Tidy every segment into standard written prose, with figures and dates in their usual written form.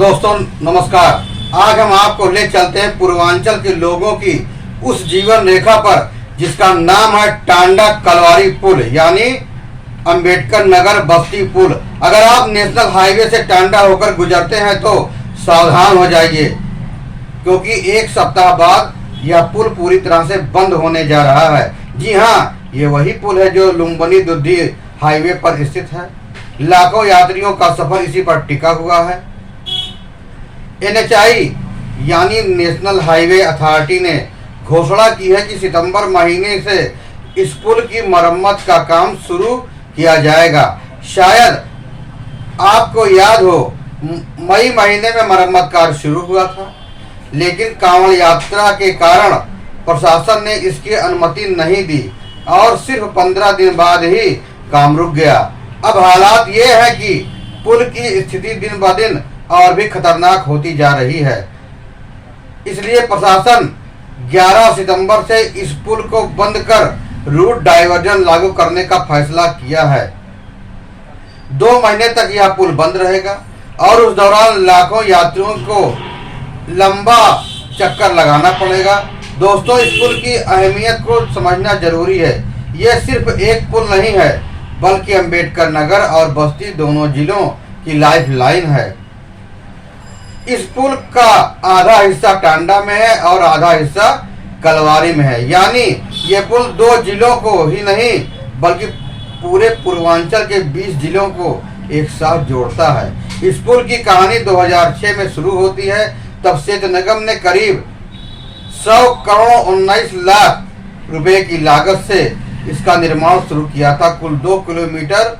दोस्तों नमस्कार। आज हम आपको ले चलते हैं पूर्वांचल के लोगों की उस जीवन रेखा पर जिसका नाम है टांडा कलवारी पुल यानी अंबेडकर नगर बस्ती पुल। अगर आप नेशनल हाईवे से टांडा होकर गुजरते हैं तो सावधान हो जाइए, क्योंकि एक सप्ताह बाद यह पुल पूरी तरह से बंद होने जा रहा है। जी हाँ, ये वही पुल है जो लुम्बिनी दुद्धी हाईवे पर स्थित है। लाखों यात्रियों का सफर इसी पर टिका हुआ है। NHAI यानी नेशनल हाईवे अथॉरिटी ने घोषणा की है कि सितंबर महीने से इस पुल की मरम्मत का काम शुरू किया जाएगा। शायद आपको याद हो, मई महीने में मरम्मत कार्य शुरू हुआ था, लेकिन कांवड़ यात्रा के कारण प्रशासन ने इसकी अनुमति नहीं दी और सिर्फ 15 दिन बाद ही काम रुक गया। अब हालात ये है कि पुल की स्थिति दिन ब दिन और भी खतरनाक होती जा रही है। इसलिए प्रशासन 11 सितंबर से इस पुल को बंद कर रूट डाइवर्जन लागू करने का फैसला किया है। 2 महीने तक यह पुल बंद रहेगा और उस दौरान लाखों यात्रियों को लंबा चक्कर लगाना पड़ेगा। दोस्तों, इस पुल की अहमियत को समझना जरूरी है। यह सिर्फ एक पुल नहीं है, बल्कि अंबेडकर नगर और बस्ती दोनों जिलों की लाइफ लाइन है। इस पुल का आधा हिस्सा टांडा में है और आधा हिस्सा कलवारी में है, यानी ये पुल 2 जिलों को ही नहीं बल्कि पूरे पूर्वांचल के 20 जिलों को एक साथ जोड़ता है। इस पुल की कहानी 2006 में शुरू होती है। तब सेतु निगम ने करीब 100 करोड़ 19 लाख रुपए की लागत से इसका निर्माण शुरू किया था। कुल 2 किलोमीटर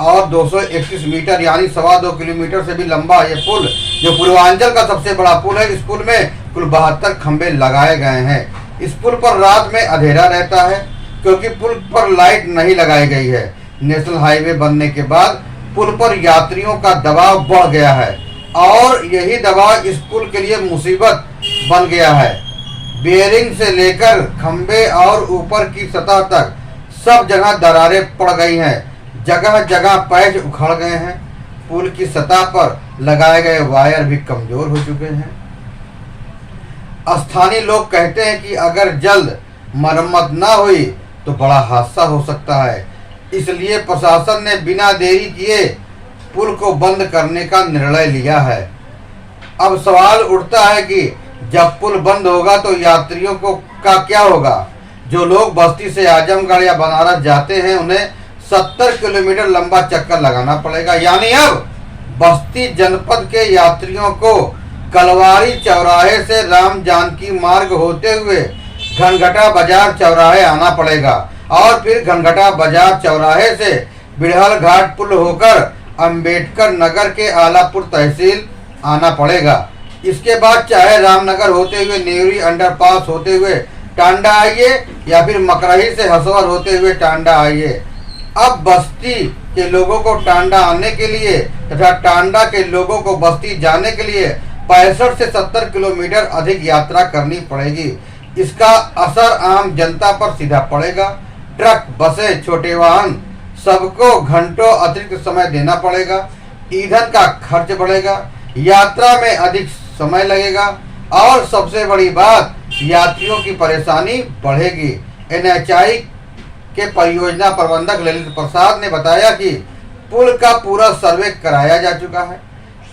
और 231 मीटर यानी 2.25 किलोमीटर से भी लंबा ये पुल, जो पूर्वांचल का सबसे बड़ा पुल है। इस पुल में कुल 72 खंभे लगाए गए हैं। इस पुल पर रात में अंधेरा रहता है क्योंकि पुल पर लाइट नहीं लगाई गई है। नेशनल हाईवे बनने के बाद पुल पर यात्रियों का दबाव बढ़ गया है और यही दबाव इस पुल के लिए मुसीबत बन गया है। बेयरिंग से लेकर खंभे और ऊपर की सतह तक सब जगह दरारें पड़ गई हैं। जगह जगह पैच उखड़ गए हैं। पुल की सतह पर लगाए गए वायर भी कमजोर हो चुके हैं। स्थानीय लोग कहते हैं कि अगर जल्द मरम्मत न हुई तो बड़ा हादसा हो सकता है। इसलिए प्रशासन ने बिना देरी किए पुल को बंद करने का निर्णय लिया है। अब सवाल उठता है कि जब पुल बंद होगा तो यात्रियों को का क्या होगा। जो लोग बस्ती से आजमगढ़ या बनारस जाते हैं उन्हें 70 किलोमीटर लंबा चक्कर लगाना पड़ेगा। यानी अब बस्ती जनपद के यात्रियों को कलवारी चौराहे से राम जानकी मार्ग होते हुए घनघटा बाजार चौराहे आना पड़ेगा और फिर घनघटा बाजार चौराहे से बिड़हल घाट पुल होकर अंबेडकर नगर के आलापुर तहसील आना पड़ेगा। इसके बाद चाहे रामनगर होते हुए नेवरी अंडरपास होते हुए टांडा आइए या फिर मकरही से हसवर होते हुए टांडा आइए। अब बस्ती के लोगों को टांडा आने के लिए तथा टांडा के लोगों को बस्ती जाने के लिए 65 से 70 किलोमीटर अधिक यात्रा करनी पड़ेगी। इसका असर आम जनता पर सीधा पड़ेगा। ट्रक, बसें, छोटे वाहन सबको घंटों अतिरिक्त समय देना पड़ेगा। ईंधन का खर्च बढ़ेगा, यात्रा में अधिक समय लगेगा और सबसे बड़ी बात, यात्रियों की परेशानी बढ़ेगी। NHAI के परियोजना प्रबंधक ललित प्रसाद ने बताया कि पुल का पूरा सर्वे कराया जा चुका है।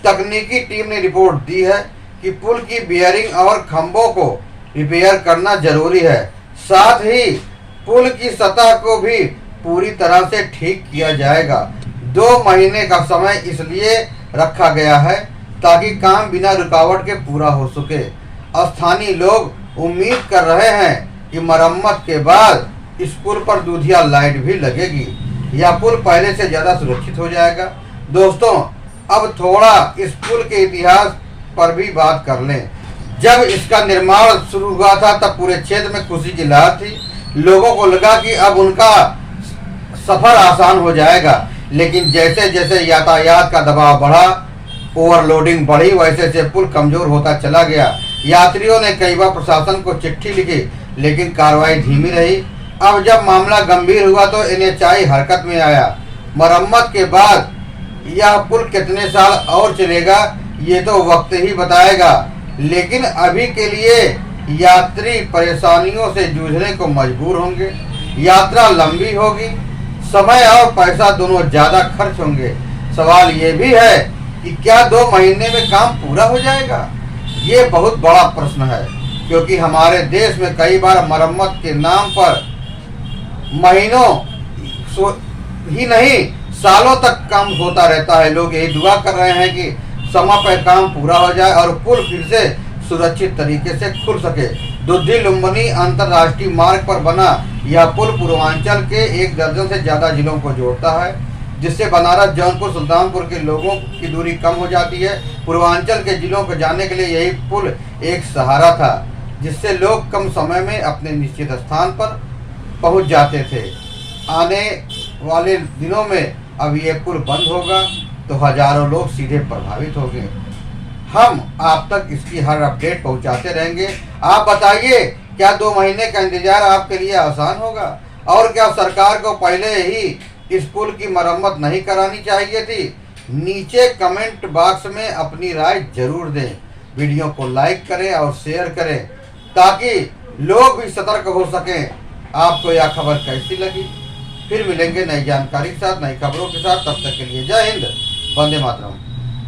तकनीकी टीम ने रिपोर्ट दी है कि पुल की बेयरिंग और खंभों को रिपेयर करना जरूरी है। साथ ही पुल की सतह को भी पूरी तरह से ठीक किया जाएगा। 2 महीने का समय इसलिए रखा गया है ताकि काम बिना रुकावट के पूरा हो सके। स्थानीय लोग उम्मीद कर रहे हैं कि मरम्मत के बाद इस पुल पर दूधिया लाइट भी लगेगी। यह पुल पहले से ज्यादा सुरक्षित हो जाएगा। दोस्तों, अब थोड़ा इस पुल के इतिहास पर भी बात कर लें। जब इसका निर्माण शुरू हुआ था तब पूरे क्षेत्र में खुशी की लहर थी। लोगों को लगा कि अब उनका सफर आसान हो जाएगा, लेकिन जैसे जैसे यातायात का दबाव बढ़ा, ओवरलोडिंग बढ़ी, वैसे वैसे पुल कमजोर होता चला गया। यात्रियों ने कई बार प्रशासन को चिट्ठी लिखी, लेकिन कार्रवाई धीमी रही। अब जब मामला गंभीर हुआ तो NHAI हरकत में आया। मरम्मत के बाद यह पुल कितने साल और चलेगा ये तो वक्त ही बताएगा, लेकिन अभी के लिए यात्री परेशानियों से जूझने को मजबूर होंगे। यात्रा लंबी होगी, समय और पैसा दोनों ज्यादा खर्च होंगे। सवाल ये भी है कि क्या 2 महीने में काम पूरा हो जाएगा? ये बहुत बड़ा प्रश्न है, क्योंकि हमारे देश में कई बार मरम्मत के नाम पर महीनों ही नहीं सालों तक काम होता रहता है। लोग यही दुआ कर रहे हैं कि समय पर काम पूरा हो जाए और पुल फिर से सुरक्षित तरीके से खुल सके। दुद्धी लुम्बिनी अंतर्राष्ट्रीय मार्ग पर बना यह पुल पूर्वांचल के 1 दर्जन से ज्यादा जिलों को जोड़ता है, जिससे बनारस, जौनपुर, सुल्तानपुर के लोगों की दूरी कम हो जाती है। पूर्वांचल के जिलों को जाने के लिए यही पुल एक सहारा था, जिससे लोग कम समय में अपने निश्चित स्थान पर पहुंच जाते थे। आने वाले दिनों में अब ये पुल बंद होगा तो हजारों लोग सीधे प्रभावित होंगे। हम आप तक इसकी हर अपडेट पहुंचाते रहेंगे। आप बताइए, क्या 2 महीने का इंतजार आपके लिए आसान होगा? और क्या सरकार को पहले ही इस पुल की मरम्मत नहीं करानी चाहिए थी? नीचे कमेंट बॉक्स में अपनी राय जरूर दें। वीडियो को लाइक करें और शेयर करें ताकि लोग भी सतर्क हो सकें। आपको यह खबर कैसी लगी? फिर मिलेंगे नई जानकारी के साथ, नई खबरों के साथ। तब तक के लिए जय हिंद, वंदे मातरम।